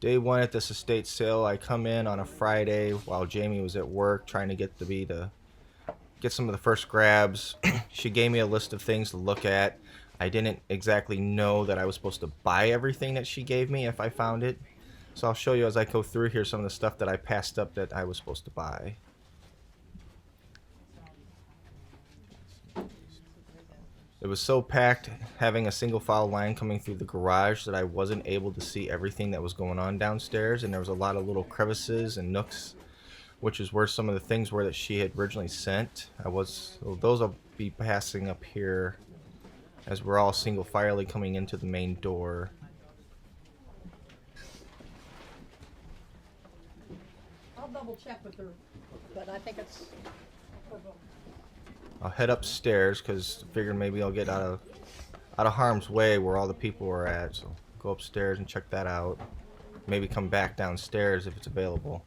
Day one at this estate sale. I come in on a Friday while Jamie was at work trying to get get some of the first grabs. She gave me a list of things to look at. I didn't exactly know that I was supposed to buy everything that she gave me if I found it. So I'll show you as I go through here some of the stuff that I passed up that I was supposed to buy. It was so packed having a single file line coming through the garage that I wasn't able to see everything that was going on downstairs, and there was a lot of little crevices and nooks, which is where some of the things were that she had originally sent. So those I'll be passing up here as we're all single filely coming into the main door. I'll double check with her, but I think it's. I'll head upstairs because I figured maybe I'll get out of harm's way where all the people are at. So go upstairs and check that out. Maybe come back downstairs if it's available.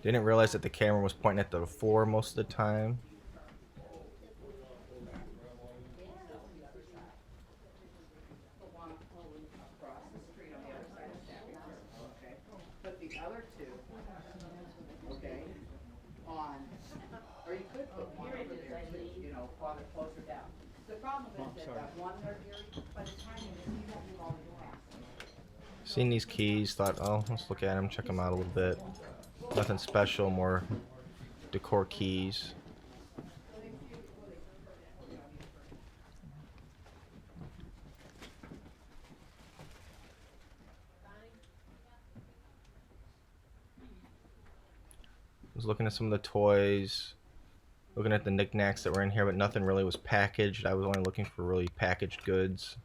Didn't realize that the camera was pointing at the floor most of the time. Seen these keys, thought, oh, let's look at them, check them out a little bit. Nothing special, more decor keys. Was looking at some of the toys, looking at the knickknacks that were in here, but nothing really was packaged. I was only looking for really packaged goods.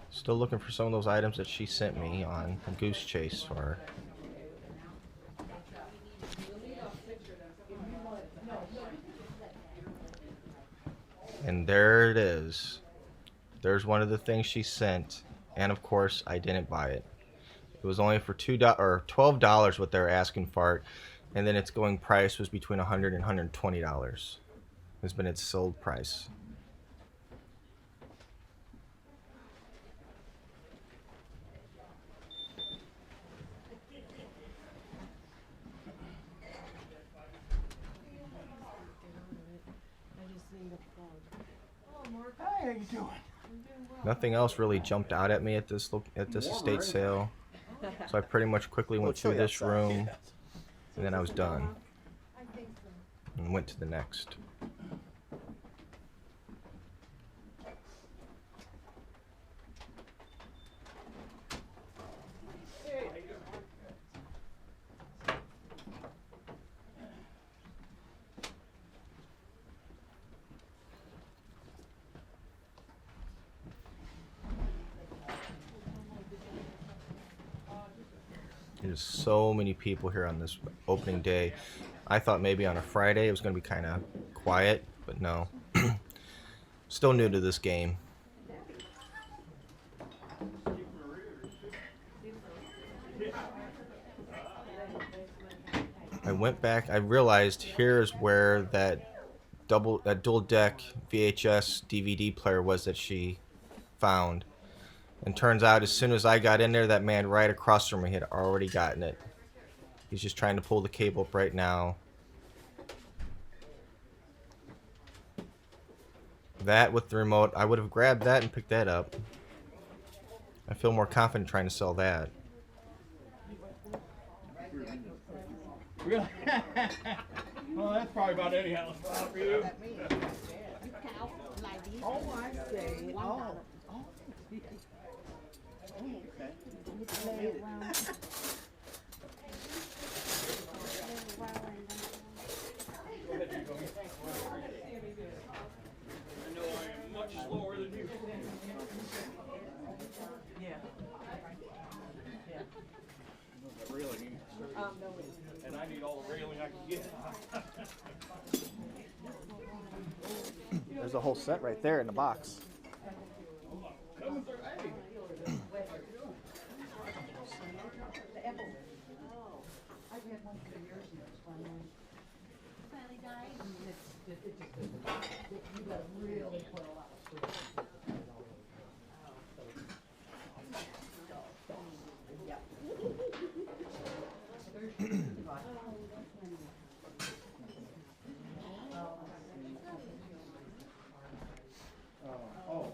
Still looking for some of those items that she sent me on a goose chase for. And there it is. There's one of the things she sent, and of course I didn't buy it. It was only for $12 what they're asking for it, and then its going price was between $100 and $120. Has been its sold price. Hey, how you doing? Nothing else really jumped out at me at this estate sale, so I pretty much quickly went through this room, and then I was done and went to the next. There's so many people here on this opening day. I thought maybe on a Friday it was going to be kind of quiet, but no. Still new to this game. I went back, I realized here's where that dual deck VHS DVD player was that she found. And turns out as soon as I got in there, that man right across from me had already gotten it. He's just trying to pull the cable up right now. That with the remote, I would have grabbed that and picked that up. I feel more confident trying to sell that. Really? Well, that's probably about any house for you. Oh, I see. Oh. I know I am much slower than you. Yeah. I really need and I need all the railing I can get. There's a whole set right there in the box. Come with her, hey.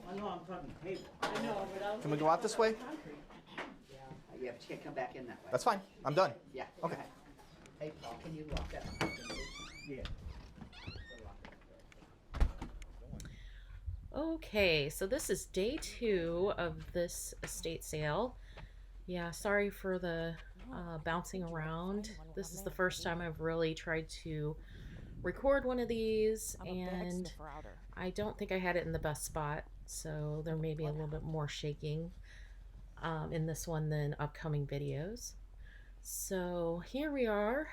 I know I'm talking paper. I know, but I was. Can we go out this way? Yeah, but you can't come back in that way. That's fine. I'm done. Yeah. Okay. Hey, Paul, can you lock that? Yeah. Okay, so this is day 2 of this estate sale. Yeah, sorry for the bouncing around. This is the first time I've really tried to record one of these, and I don't think I had it in the best spot, so there may be a little bit more shaking in this one than upcoming videos. So here we are,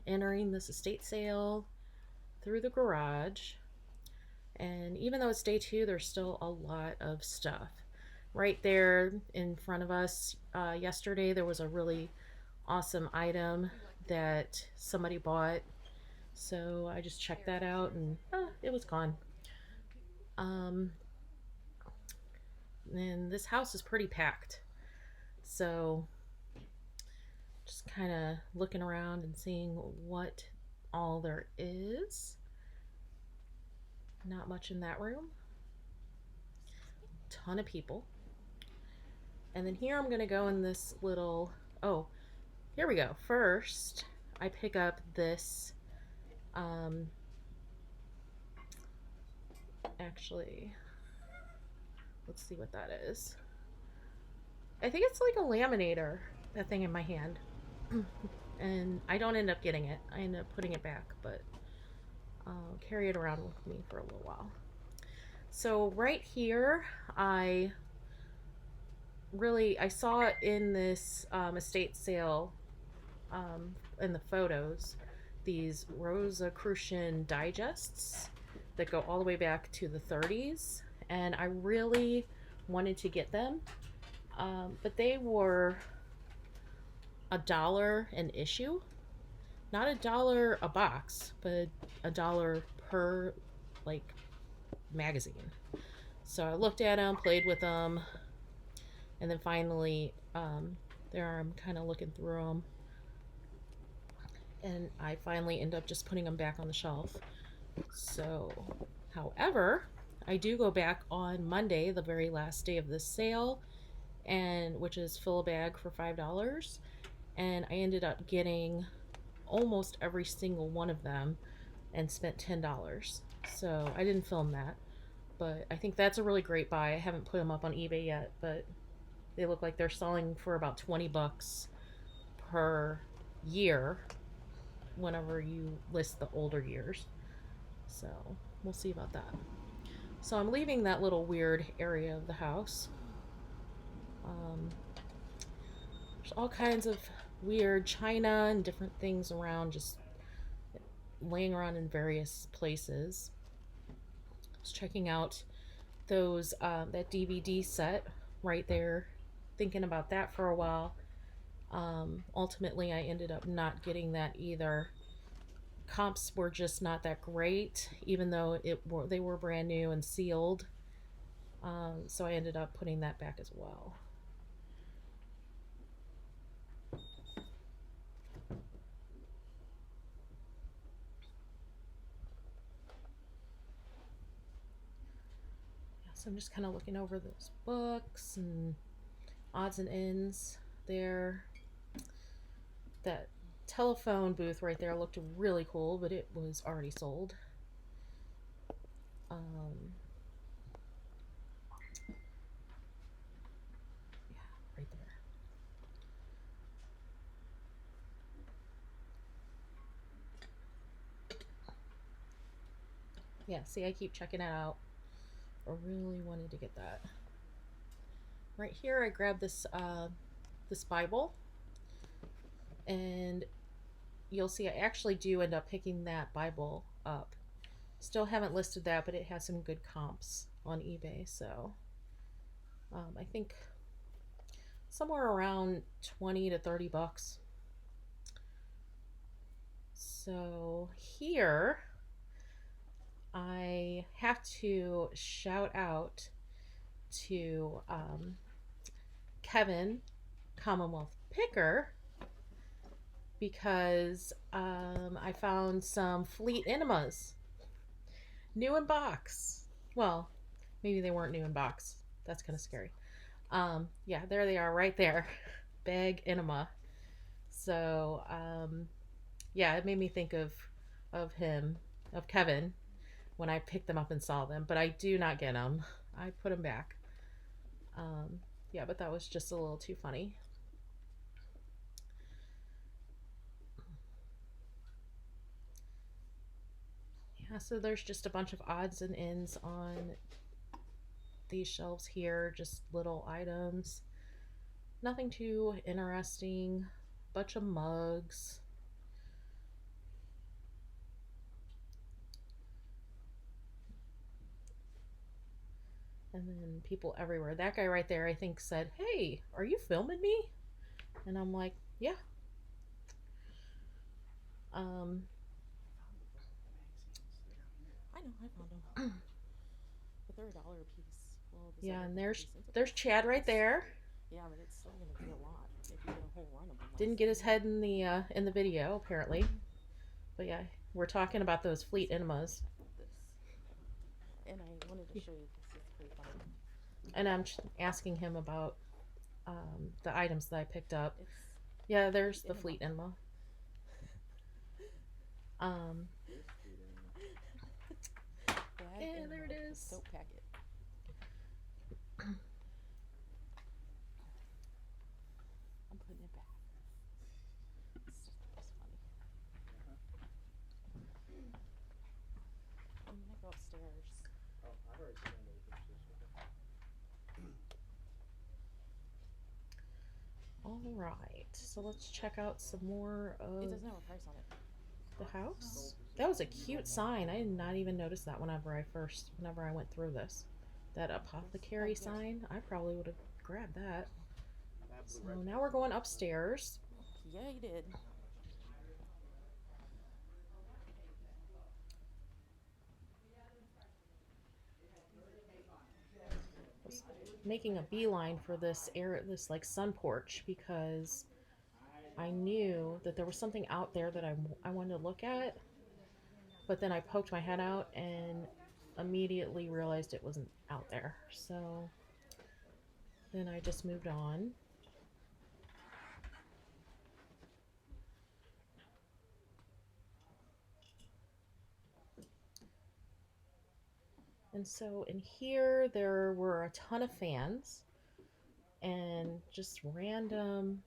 entering this estate sale through the garage. And even though it's day 2, there's still a lot of stuff. Right there in front of us, yesterday there was a really awesome item that somebody bought. So I just checked that out and it was gone. And this house is pretty packed. So just kind of looking around and seeing what all there is. Not much in that room. Ton of people. And then here I'm gonna go in this little, oh, here we go. First, I pick up this, actually, let's see what that is. I think it's like a laminator, that thing in my hand. And I don't end up getting it. I end up putting it back, but I'll carry it around with me for a little while. So right here, I saw it in this estate sale in the photos, these Rosicrucian digests that go all the way back to the 30s, and I really wanted to get them, but they were $1 an issue. Not $1 a box, but $1 per like magazine. So I looked at them, played with them, and then finally there I'm kind of looking through them, and I finally end up just putting them back on the shelf. So however, I do go back on Monday, the very last day of this sale, and which is fill a bag for $5, and I ended up getting almost every single one of them and spent $10. So I didn't film that, but I think that's a really great buy. I haven't put them up on eBay yet, but they look like they're selling for about 20 bucks per year whenever you list the older years. So we'll see about that. So I'm leaving that little weird area of the house. There's all kinds of weird china and different things around, just laying around in various places. I was checking out those that DVD set right there, thinking about that for a while. Ultimately I ended up not getting that either. Comps were just not that great, even though they were brand new and sealed. So I ended up putting that back as well. So I'm just kind of looking over those books and odds and ends there. That telephone booth right there looked really cool, but it was already sold. Yeah, right there. Yeah, see, I keep checking it out. I really wanted to get that. Right here I grabbed this this Bible, and you'll see I actually do end up picking that Bible up. Still haven't listed that, but it has some good comps on eBay. So I think somewhere around 20 to 30 bucks. So here I have to shout out to Kevin, Commonwealth Picker, because I found some Fleet Enemas, new in box. Well, maybe they weren't new in box. That's kind of scary. Yeah, there they are, right there, bag enema. So yeah, it made me think of him, of Kevin, when I picked them up and saw them. But I do not get them. I put them back. Yeah, but that was just a little too funny. Yeah, so there's just a bunch of odds and ends on these shelves here, just little items. Nothing too interesting. Bunch of mugs. And then people everywhere. That guy right there, I think, said, "Hey, are you filming me?" And I'm like, "Yeah." I know, I found them. But they're $1 a piece. Well, does Yeah, that and make 50 cents a there's piece? Chad right there. Yeah, but it's still gonna be a lot if you get a whole run of them. Didn't get his head in the video apparently. But yeah, we're talking about those Fleet Enemas. This. And I wanted to show you because it's pretty funny. And I'm asking him about the items that I picked up. It's Yeah, there's the Enema. Fleet Enema. bag Yeah, and there it a is. soap packet. I'm putting it back. It's funny. I'm gonna go upstairs. Oh, I've already seen those pictures. All right, so let's check out some more It of doesn't have a price on it. the house. That was a cute sign. I did not even notice that whenever I went through this. That apothecary sign, I probably would have grabbed that. So now we're going upstairs. Yeah, you did. Making a beeline for this this like sun porch, because I knew that there was something out there that I wanted to look at, but then I poked my head out and immediately realized it wasn't out there. So then I just moved on. And so in here there were a ton of fans and just random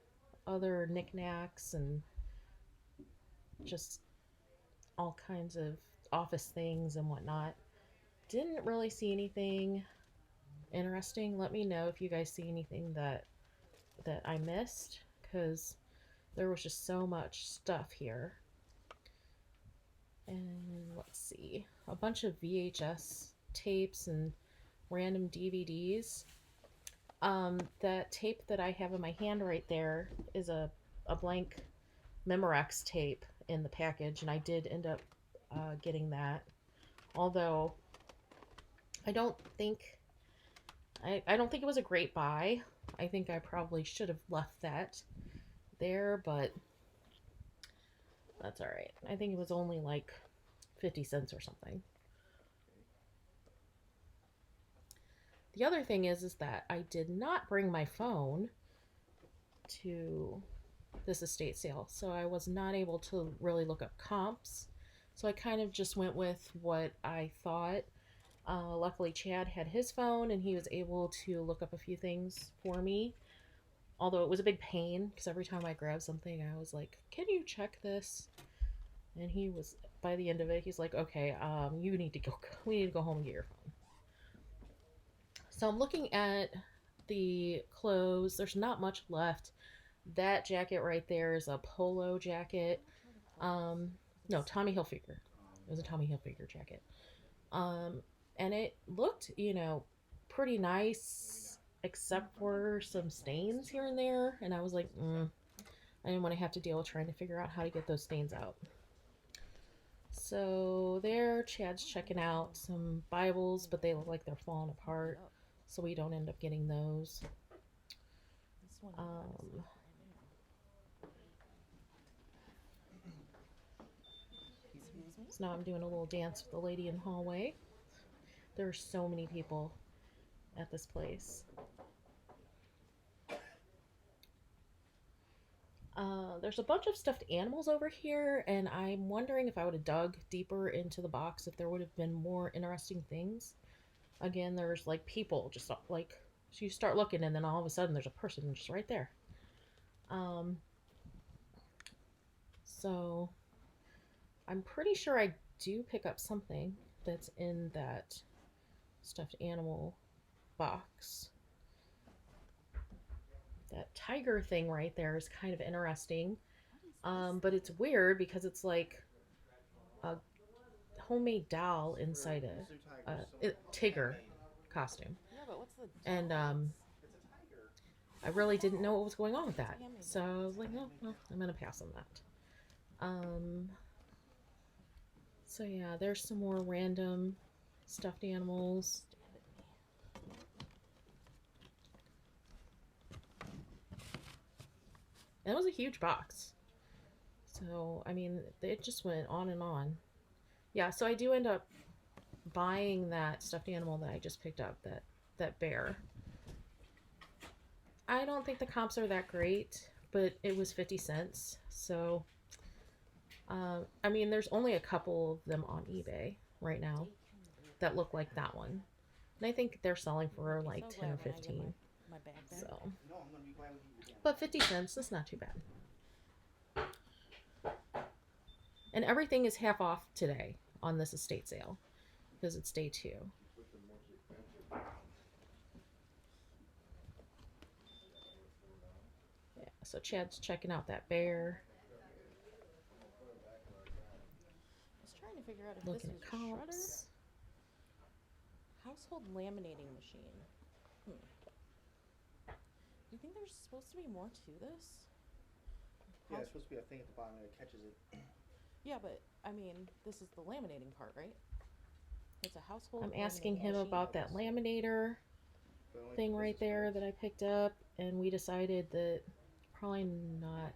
other knickknacks and just all kinds of office things and whatnot. Didn't really see anything interesting. Let me know if you guys see anything that I missed, because there was just so much stuff here. And let's see, a bunch of VHS tapes and random DVDs. That tape that I have in my hand right there is a blank Memorex tape in the package, and I did end up getting that. Although I don't think it was a great buy. I think I probably should have left that there, but that's all right. I think it was only like 50 cents or something. The other thing is that I did not bring my phone to this estate sale, so I was not able to really look up comps. So I kind of just went with what I thought. Luckily, Chad had his phone and he was able to look up a few things for me. Although it was a big pain, because every time I grabbed something, I was like, "Can you check this?" And he was, by the end of it, he's like, "Okay, you need to go. We need to go home and get your phone." So I'm looking at the clothes. There's not much left. That jacket right there is a polo jacket. No, Tommy Hilfiger. It was a Tommy Hilfiger jacket. Um, and it looked, you know, pretty nice, except for some stains here and there. And I was like, I didn't want to have to deal with trying to figure out how to get those stains out. So there, Chad's checking out some Bibles, but they look like they're falling apart, so we don't end up getting those. This one. Um, so now I'm doing a little dance with the lady in the hallway. There are so many people at this place. There's a bunch of stuffed animals over here, and I'm wondering if I would have dug deeper into the box if there would have been more interesting things. Again, there's like people just like, so you start looking and then all of a sudden there's a person just right there. So I'm pretty sure I do pick up something that's in that stuffed animal box. That tiger thing right there is kind of interesting. But it's weird because it's like a homemade doll inside a Tigger costume. Yeah, but what's the? And I really didn't know what was going on with that. So I was like, no, I'm going to pass on that. So yeah, there's some more random stuffed animals. And it was a huge box. So, I mean, it just went on and on. Yeah, so I do end up buying that stuffed animal that I just picked up, that bear. I don't think the comps are that great, but it was 50 cents. So, I mean, there's only a couple of them on eBay right now that look like that one. And I think they're selling for like 10 or 15. My bag back. So, but 50 cents, that's not too bad. And everything is half off today on this estate sale because it's day 2. Yeah, so Chad's checking out that bear. I was trying to figure out if Looking this at was a shredder. comps. Household laminating machine. Do you think there's supposed to be more to this? Yeah, it's supposed to be a thing at the bottom that catches it. Yeah, but I mean, this is the laminating part, right? It's a household. I'm asking laminating him machine. about that laminator But only thing for right business there cards. that I picked up, and we decided that probably not.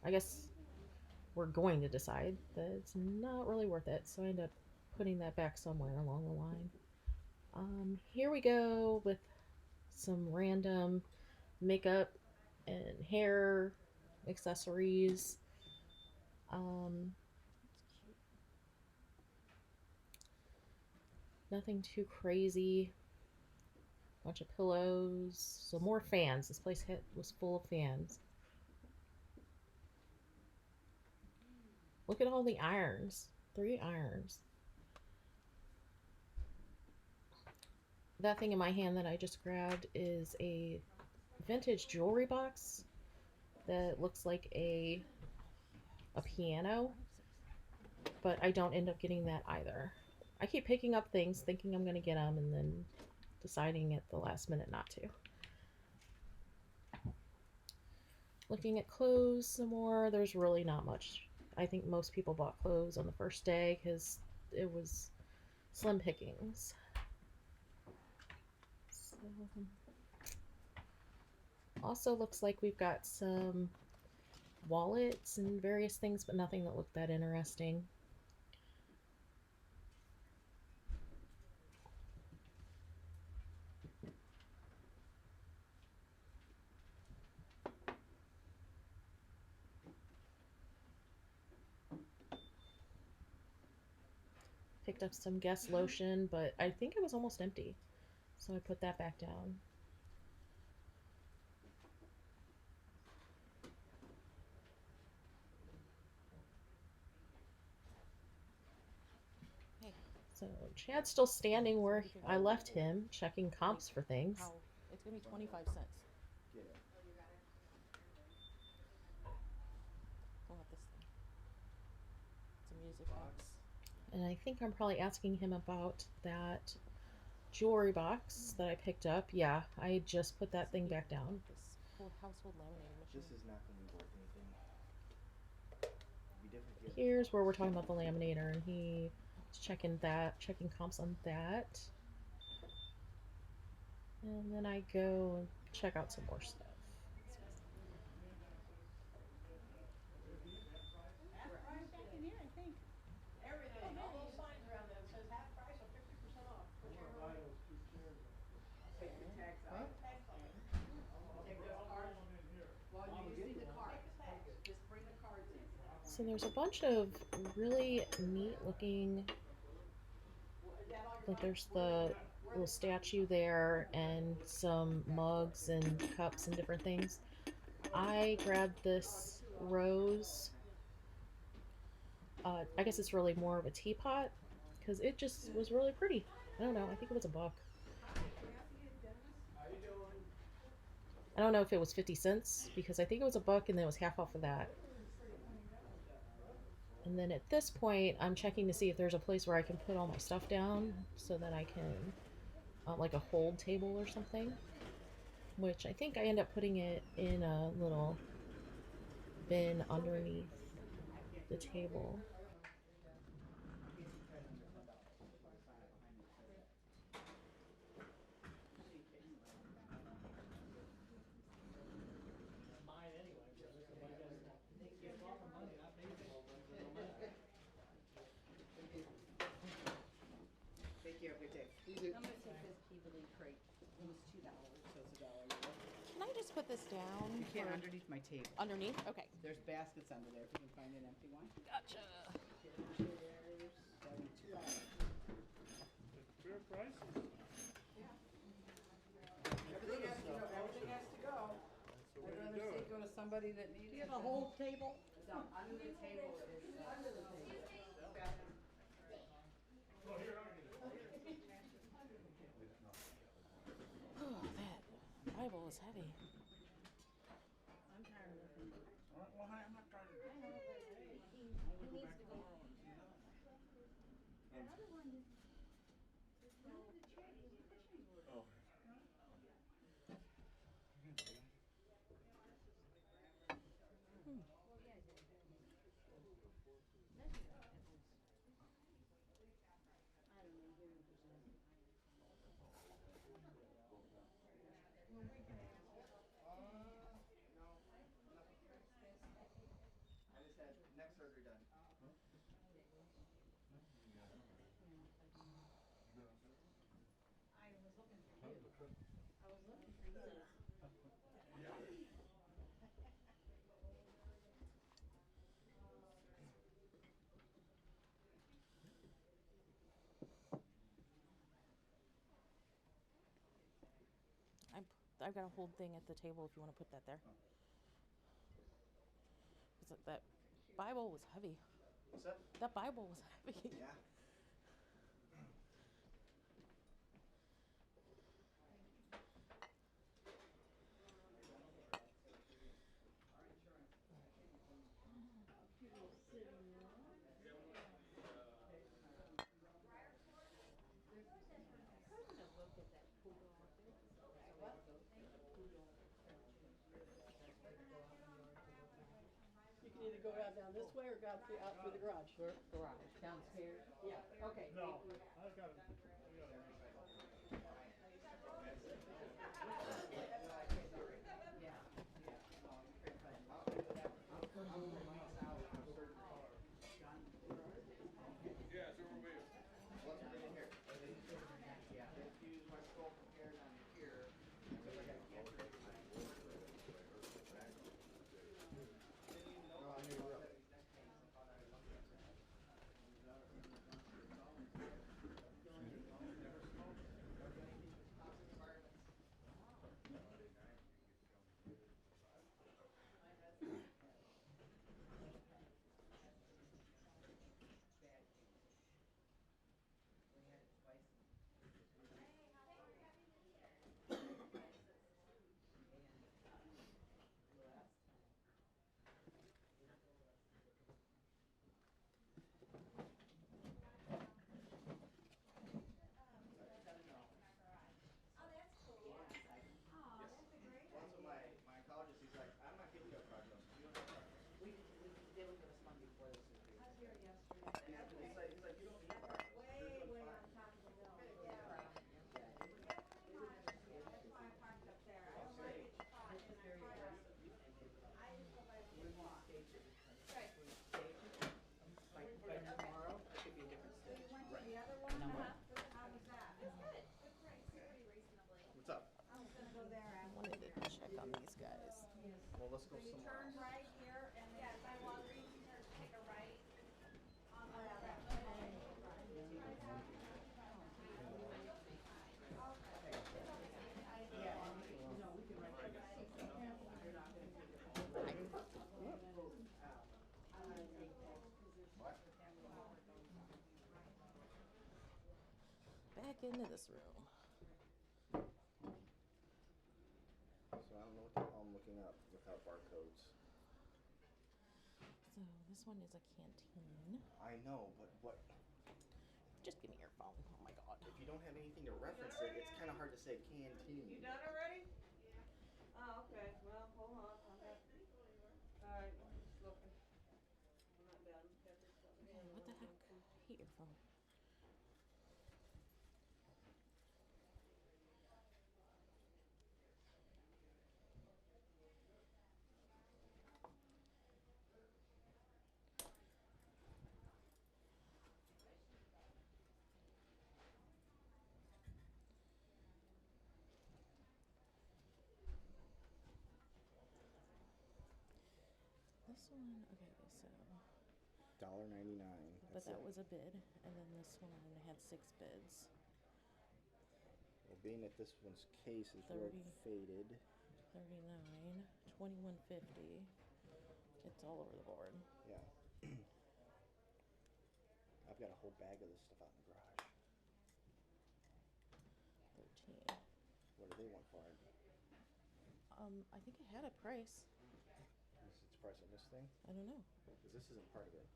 I guess we're going to decide that it's not really worth it, so I end up putting that back somewhere along the line. Here we go with some random makeup and hair accessories. Nothing too crazy. Bunch of pillows. So more fans. This place was full of fans. Look at all the irons. 3 irons. That thing in my hand that I just grabbed is a vintage jewelry box that looks like a piano, but I don't end up getting that either. I keep picking up things thinking I'm going to get them and then deciding at the last minute not to. Looking at clothes some more. There's really not much. I think most people bought clothes on the first day because it was slim pickings. So, also looks like we've got some wallets and various things, but nothing that looked that interesting. Picked up some Guess lotion, but I think it was almost empty, so I put that back down. Hey. So Chad's still standing where I left him, checking comps for things. How? It's gonna be 25 cents. Yeah. Pull out this thing. It's a music box. And I think I'm probably asking him about that jewelry box that I picked up. Yeah, I just put that thing back down. This whole household laminating machine. This is not gonna be worth anything. It'd be different if you had the Here's where we're box. talking about the laminator, and he's checking comps on that. And then I go and check out some more stuff. Everything, all those signs around there that says half price or 50% off. Whichever way. Take the tags out. Take those cards. Well, you see the cards. Just bring the cards in. So there's a bunch of really neat looking, like there's the little statue there and some mugs and cups and different things. I grabbed this rose. I guess it's really more of a teapot because it just was really pretty. I don't know. I think it was $1. I don't know if it was 50 cents because I think it was $1 and then it was half off of that. And then at this point, I'm checking to see if there's a place where I can put all my stuff down so that I can, like a hold table or something. Which I think I end up putting it in a little bin underneath the table. Thank you, have a good day. I'm gonna take this Peabody crate. It was $2, so it's $1. Can I just put this down? You can't for- underneath my table. Underneath? Okay. There's baskets under there if you can find an empty one. Gotcha. There's $2. Fair prices. Everything has to go, everything has to go. I'd rather say go to somebody that needs it. You have a whole table? No, under the table is, under the table. Oh, that Bible is heavy. I'm tired of looking. Well, I'm not trying to. He needs to go home. Oh. I just had neck surgery done. I've got a whole thing at the table if you want to put that there. 'Cause that Bible was heavy. What's that? That Bible was heavy. Yeah. You can either go out down this way or go out through the garage. Garage, downstairs? Yeah. Okay. No, I got it. Yeah. What's in here? Yeah. If you use my skull compared on here, because I got cancer. No, I knew you were. So you turn right here and then sidewalk, you turn, take a right on the Yeah, no, we can write that. You're not gonna figure it out. I'm gonna take that position. Back into this room. So I don't know what the hell I'm looking up without barcodes. So this one is a canteen. I know, but what? Just give me your phone. Oh my god. If you don't have anything to reference it, it's kind of hard to say canteen. You done already? Oh, okay, well, hold on, I'm not. Alright, I'm just looking. I'm not done. Okay, what the heck? I hate your phone. This one, okay, so. $1.99. But that was a bid, and then this one had 6 bids. Well, being that this one's case is real 30. faded. 39, 21.50. It's all over the board. Yeah. I've got a whole bag of this stuff out in the garage. 13. What do they want for it? I think it had a price. Is it the price on this thing? I don't know. Because this isn't part of it.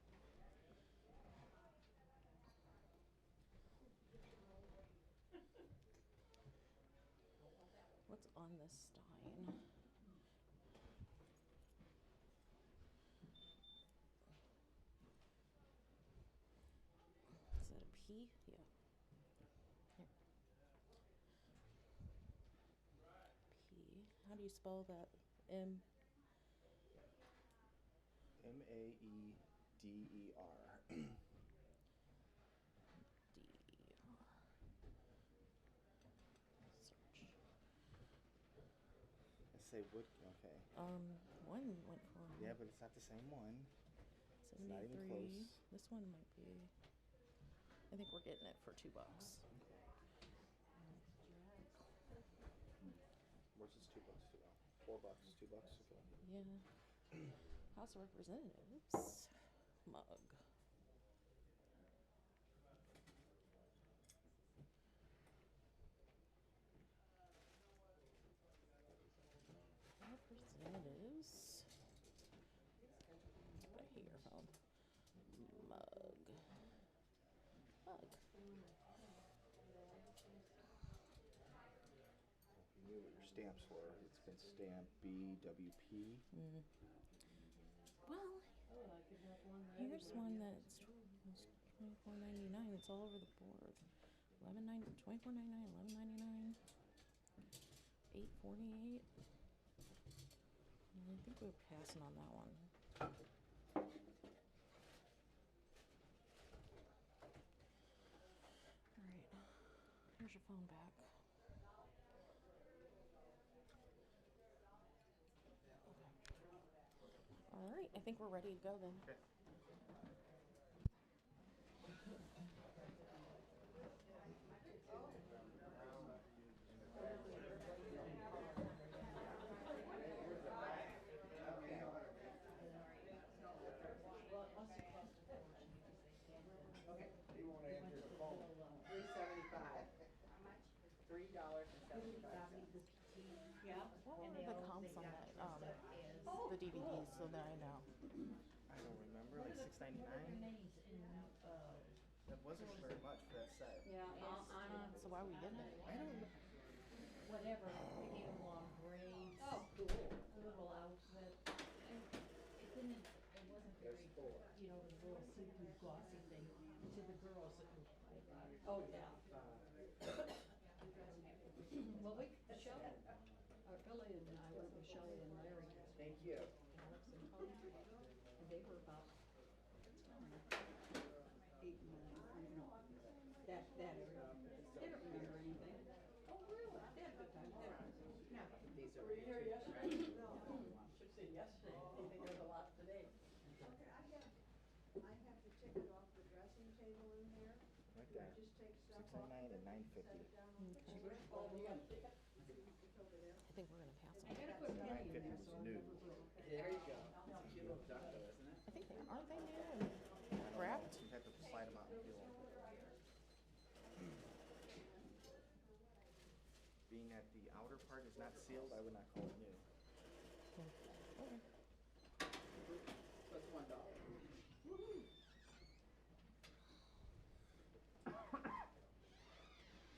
What's on this Stein? Is that a P? Yeah. Here. P. How do you spell that? M. Maeder. D. Search. I say wood. Okay. One went for Yeah, but it's not the same one. It's not even 73. close. This one might be. I think we're getting it for $2. Where's this $2 to go? $4, $2. Okay. Yeah. House of Representatives mug. Representatives. I hate your phone. Mug. Mug. You knew what your stamps were. It's been stamped BWP. Mm. Well, here's one that's $24.99. It's all over the board. $24.99, $11.99, $8.48. I think we were passing on that one. All right, here's your phone back. All right, I think we're ready to go then. Okay. Okay. You wanna enter the phone? $3.75. $3.75. Yeah. What were the comps on that? The DVDs, so that I know. I don't remember. Like $6.99. That wasn't very much for that set. Yeah, So why are we getting it? I don't know. Whatever, they gave them long braids. Oh, cool. A little outfit. And it didn't, it wasn't very, you know, the little see-through glossy thing. To the girls, it was like, Oh, yeah. Well, we, Shelley, Billy and I went with Shelley and Larry. Thank you. Alex and Tony. And they were about 8 and 9, you know, that area. They don't remember anything. Oh, really? They had a good time. Yeah. Were you here yesterday? No. Should say yes. $6.99 and $9.50. Okay. I think we're gonna pass on I gotta that. put a penny in there, $9.50 so. was new. There you go. It's a cute little duck though, isn't it? I think they aren't they new and I don't know. wrapped? You have to slide them out in fuel. Being that the outer part is not sealed, I would not call it new. Okay. That's $1.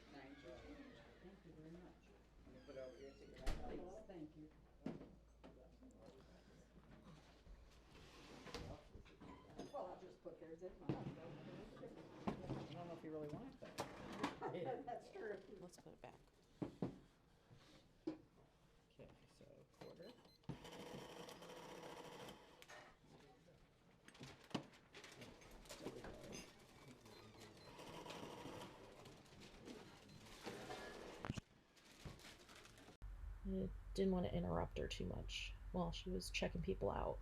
Nine change. Thank you very much. Let me put it over here, take it out. Please, thank you. Well, I'll just put theirs in mine. I don't know if you really want it though. That's true. Let's put it back. Okay, so quarter. I didn't want to interrupt her too much while she was checking people out.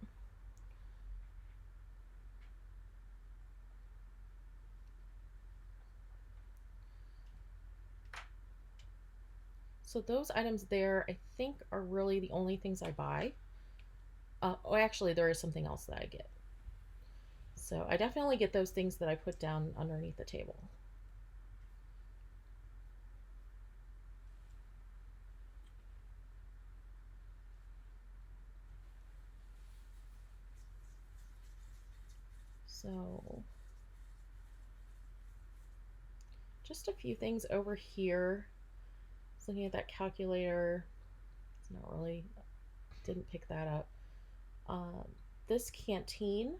So those items there, I think, are really the only things I buy. Oh, actually, there is something else that I get. So I definitely get those things that I put down underneath the table. So just a few things over here. I was looking at that calculator. It's not really, didn't pick that up. This canteen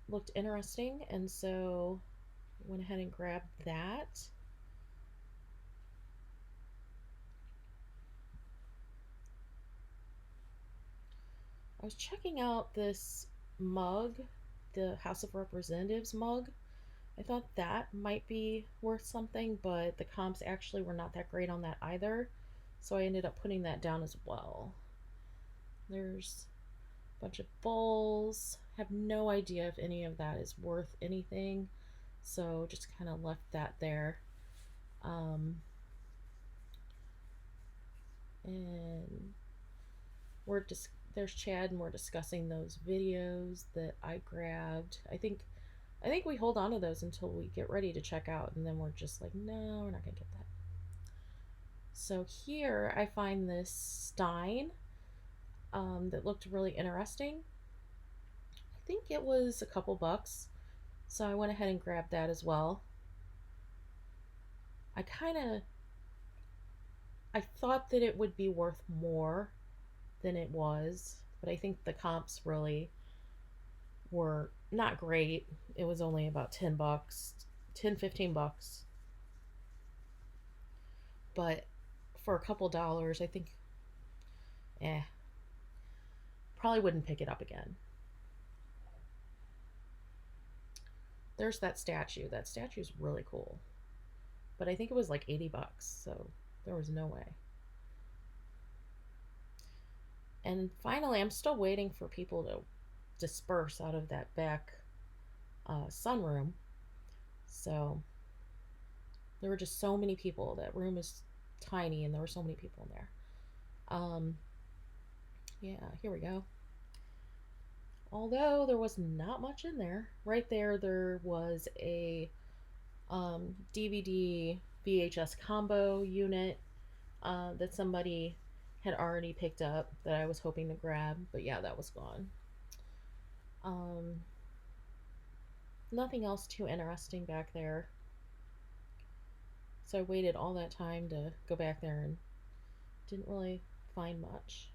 looked interesting, and so went ahead and grabbed that. I was checking out this mug, the House of Representatives mug. I thought that might be worth something, but the comps actually were not that great on that either, so I ended up putting that down as well. There's a bunch of bowls. Have no idea if any of that is worth anything, so just kind of left that there. And there's Chad, and we're discussing those videos that I grabbed. I think we hold on to those until we get ready to check out, and then we're just like, no, we're not gonna get that. So here I find this Stein that looked really interesting. I think it was a couple bucks, so I went ahead and grabbed that as well. I thought that it would be worth more than it was, but I think the comps really were not great. It was only about 10 bucks, 10, 15 bucks. But for a couple dollars, I think, probably wouldn't pick it up again. There's that statue. That statue's really cool. But I think it was like 80 bucks, so there was no way. And finally, I'm still waiting for people to disperse out of that back sunroom. So there were just so many people. That room is tiny, and there were so many people in there. Yeah, here we go. Although there was not much in there. Right there was a DVD VHS combo unit that somebody had already picked up that I was hoping to grab, but yeah, that was gone. Nothing else too interesting back there. So I waited all that time to go back there and didn't really find much.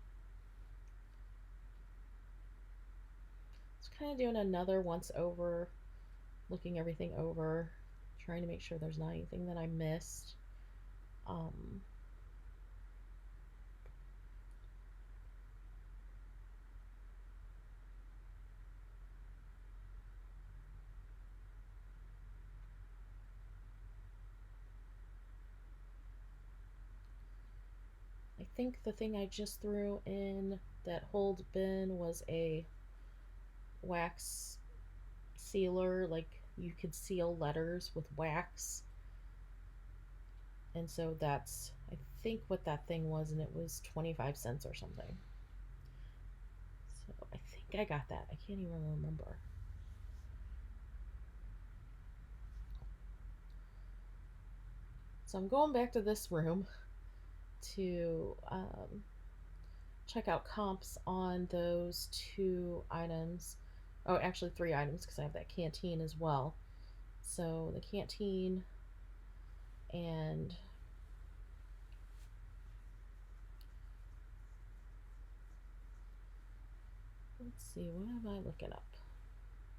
Just kind of doing another once over, looking everything over, trying to make sure there's not anything that I missed. I think the thing I just threw in that hold bin was a wax sealer, like you could seal letters with wax. And so that's, I think, what that thing was, and it was 25 cents or something. So I think I got that. I can't even remember. So I'm going back to this room to check out comps on those two items. Oh, actually, three items because I have that canteen as well. So the canteen and let's see, what am I looking up?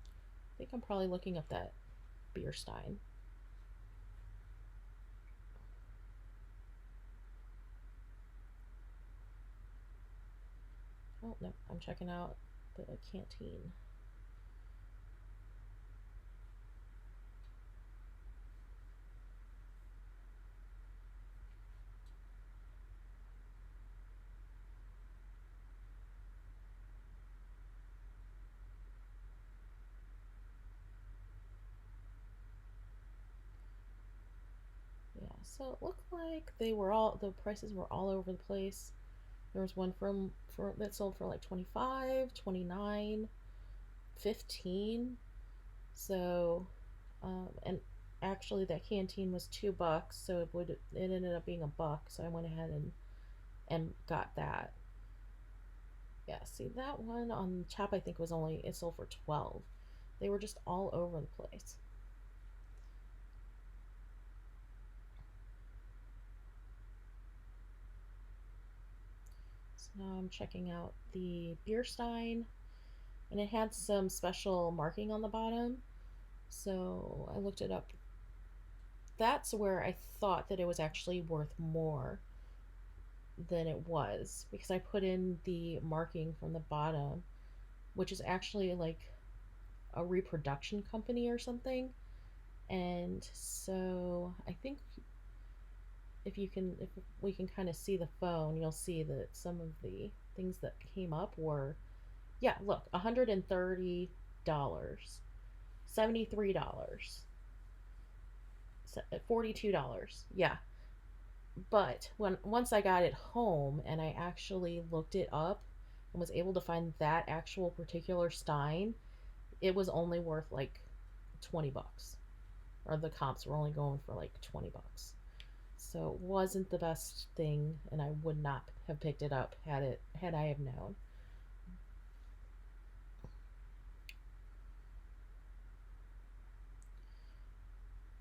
I think I'm probably looking up that beer stein. Oh, no, I'm checking out the canteen. Yeah, so it looked like the prices were all over the place. There was one for that sold for like 25, 29, 15. So, and actually that canteen was $2, so it ended up being $1. So I went ahead and got that. Yeah, see that one on top I think it sold for 12. They were just all over the place. So now I'm checking out the beer stein, and it had some special marking on the bottom. So I looked it up. That's where I thought that it was actually worth more than it was because I put in the marking from the bottom, which is actually like a reproduction company or something. And so I think if we can kind of see the phone, you'll see that some of the things that came up were, yeah, look, $130, $73, $42. Yeah. But once I got it home and I actually looked it up and was able to find that actual particular stein, it was only worth like $20. Or the comps were only going for like $20. So it wasn't the best thing, and I would not have picked it up had I have known.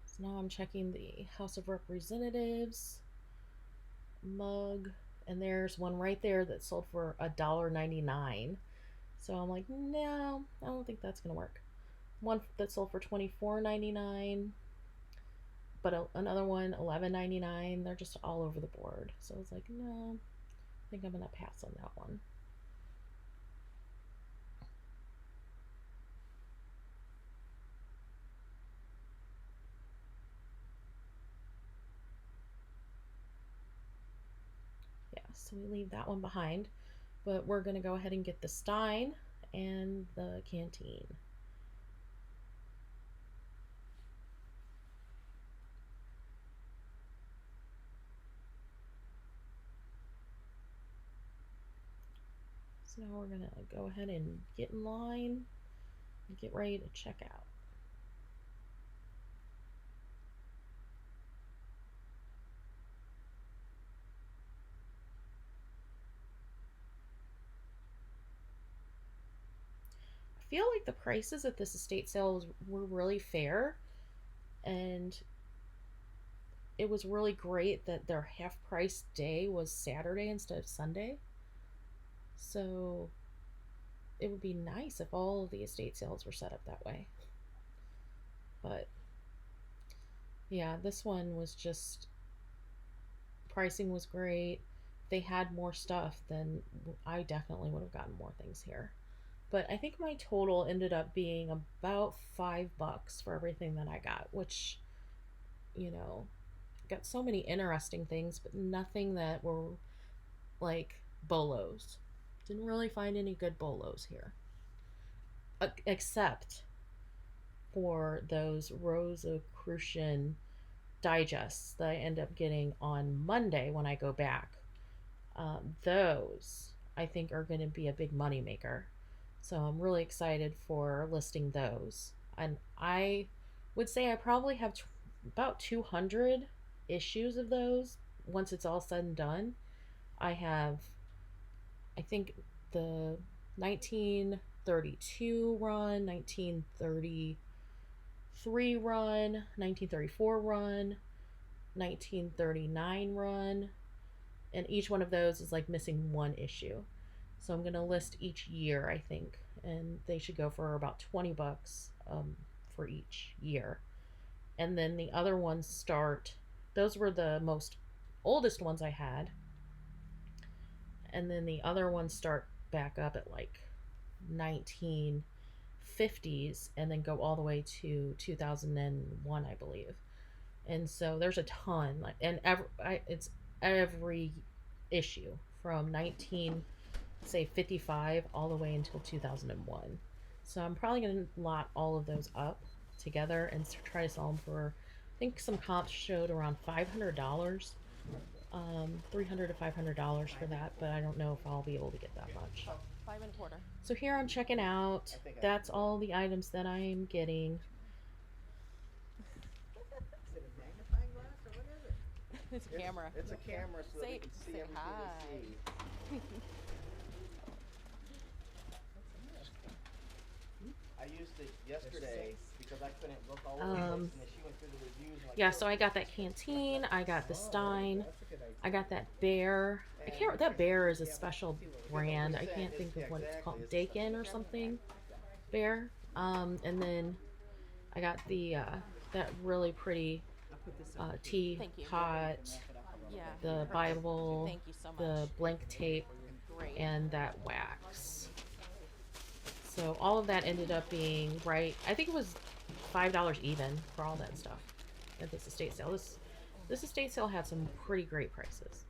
So now I'm checking the House of Representatives mug, and there's one right there that sold for $1.99. So I'm like, no, I don't think that's gonna work. One that sold for $24.99, but another one $11.99. They're just all over the board. So I was like, no, I think I'm gonna pass on that one. Yeah, so we leave that one behind, but we're gonna go ahead and get the stein and the canteen. So now we're gonna go ahead and get in line and get ready to check out. I feel like the prices at this estate sale were really fair, and it was really great that their half price day was Saturday instead of Sunday. So it would be nice if all of the estate sales were set up that way. But yeah, this one was just pricing was great. If they had more stuff, then I definitely would have gotten more things here. But I think my total ended up being about $5 for everything that I got, which, you know, got so many interesting things, but nothing that were like bolos. Didn't really find any good bolos here. Except for those Rosicrucian digests that I end up getting on Monday when I go back. Those I think are going to be a big money maker. So I'm really excited for listing those. And I would say I probably have about 200 issues of those once it's all said and done. I have, I think, the 1932 run, 1933 run, 1934 run, 1939 run, and each one of those is like missing one issue. So I'm going to list each year, I think, and they should go for about 20 bucks for each year. And then the other ones start, those were the most oldest ones I had. And then the other ones start back up at like 1950s and then go all the way to 2001, I believe. And so there's a ton, like, and it's every issue from 55 all the way until 2001. So I'm probably going to lot all of those up together and try to sell them for, I think some comps showed around $500, $300 to $500 for that, but I don't know if I'll be able to get that much. 5 1/4. So here I'm checking out. That's all the items that I'm getting. Is it a magnifying glass or what is it? It's a camera. It's a camera so that Say- we can see say everything hi. they see. I used it yesterday because I couldn't look all over the place, and then she went through the reviews and like, Yeah, so I got that canteen, I got the Stein, I got that bear. I can't. That bear is a special brand. I can't think of what it's called. Dakin or something. Bear. And then I got the that really pretty tea Thank you. pot, Yeah. the Bible, Thank you so much. the blank tape, Great. and that wax. So all of that ended up being right. I think it was $5 even for all that stuff at this estate sale. This estate sale had some pretty great prices.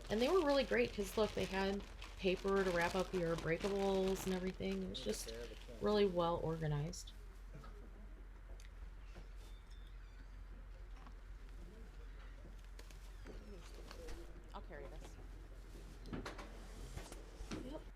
And they were really great because look, they had paper to wrap up your breakables and everything. It was just really well organized.